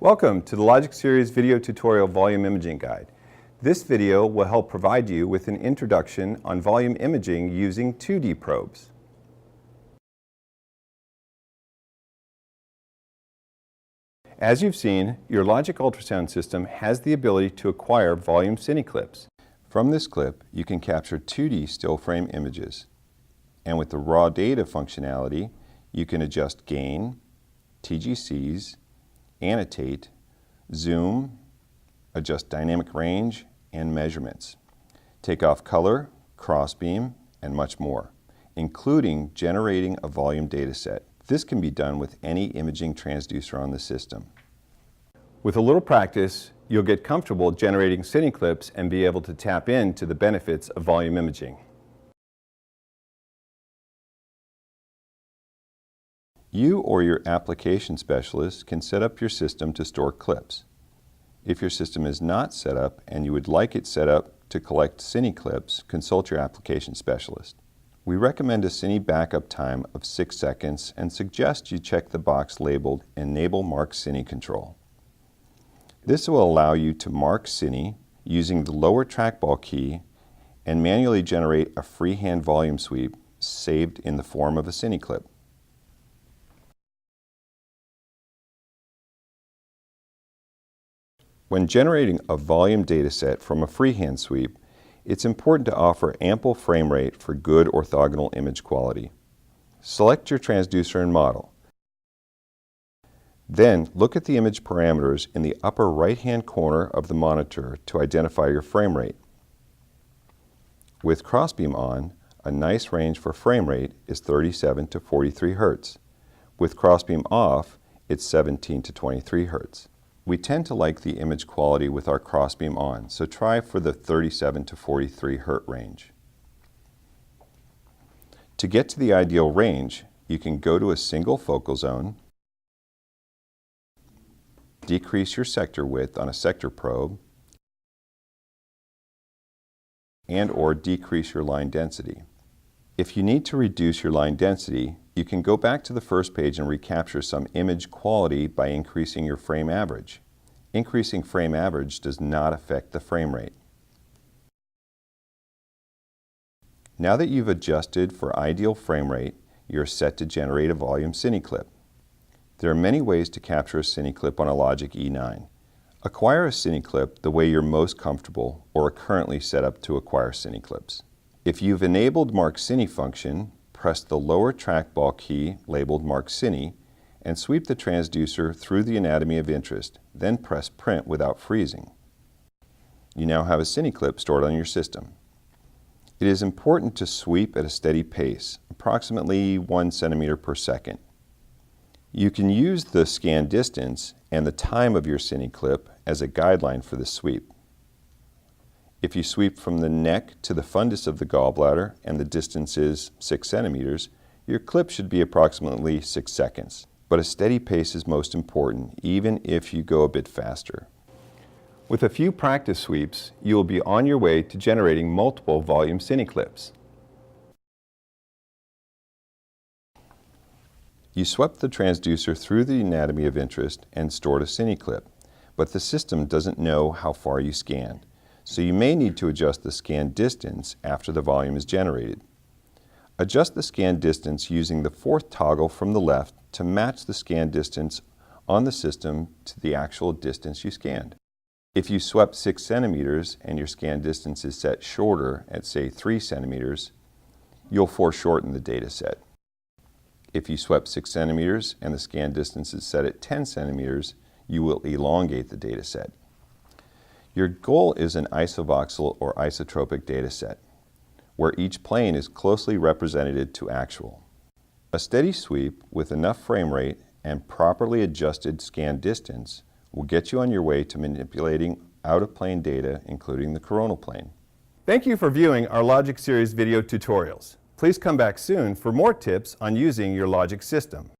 Welcome to the Logic Series Video Tutorial Volume Imaging Guide. This video will help provide you with an introduction on volume imaging using 2D probes. As you've seen, your logic ultrasound system has the ability to acquire volume cine clips. From this clip, you can capture 2D still frame images. And with the raw data functionality, you can adjust gain, TGCs, annotate, zoom, adjust dynamic range and measurements, take off color, crossbeam, and much more, including generating a volume dataset. This can be done with any imaging transducer on the system. With a little practice, you'll get comfortable generating cine clips and be able to tap into the benefits of volume imaging. You or your application specialist can set up your system to store clips. If your system is not set up and you would like it set up to collect cine clips, consult your application specialist. We recommend a cine backup time of 6 seconds and suggest you check the box labeled Enable Mark Cine Control. This will allow you to mark cine using the lower trackball key and manually generate a freehand volume sweep saved in the form of a cine clip. When generating a volume dataset from a freehand sweep, it's important to offer ample frame rate for good orthogonal image quality. Select your transducer and model. Then look at the image parameters in the upper right-hand corner of the monitor to identify your frame rate. With crossbeam on, a nice range for frame rate is 37 to 43 Hz. With crossbeam off, it's 17 to 23 Hz. We tend to like the image quality with our crossbeam on, so try for the 37 to 43 Hz range. To get to the ideal range, you can go to a single focal zone, decrease your sector width on a sector probe, and/or decrease your line density. If you need to reduce your line density, you can go back to the first page and recapture some image quality by increasing your frame average. Increasing frame average does not affect the frame rate. Now that you've adjusted for ideal frame rate, you're set to generate a volume cine clip. There are many ways to capture a cine clip on a Logic E9. Acquire a cine clip the way you're most comfortable or are currently set up to acquire cine clips. If you've enabled Mark Cine function, press the lower trackball key labeled Mark Cine and sweep the transducer through the anatomy of interest, then press print without freezing. You now have a cine clip stored on your system. It is important to sweep at a steady pace, approximately 1 centimeter per second. You can use the scan distance and the time of your cine clip as a guideline for the sweep. If you sweep from the neck to the fundus of the gallbladder and the distance is 6 centimeters, your clip should be approximately 6 seconds. But a steady pace is most important, even if you go a bit faster. With a few practice sweeps, you will be on your way to generating multiple volume cine clips. You swept the transducer through the anatomy of interest and stored a cine clip, but the system doesn't know how far you scanned. So you may need to adjust the scan distance after the volume is generated. Adjust the scan distance using the fourth toggle from the left to match the scan distance on the system to the actual distance you scanned. If you swept 6 centimeters and your scan distance is set shorter at say 3 centimeters, you'll foreshorten the data set. If you swept 6 centimeters and the scan distance is set at 10 centimeters, you will elongate the data set. Your goal is an isovoxel or isotropic data set, where each plane is closely represented to actual. A steady sweep with enough frame rate and properly adjusted scan distance will get you on your way to manipulating out-of-plane data, including the coronal plane. Thank you for viewing our Logic Series video tutorials. Please come back soon for more tips on using your Logic system.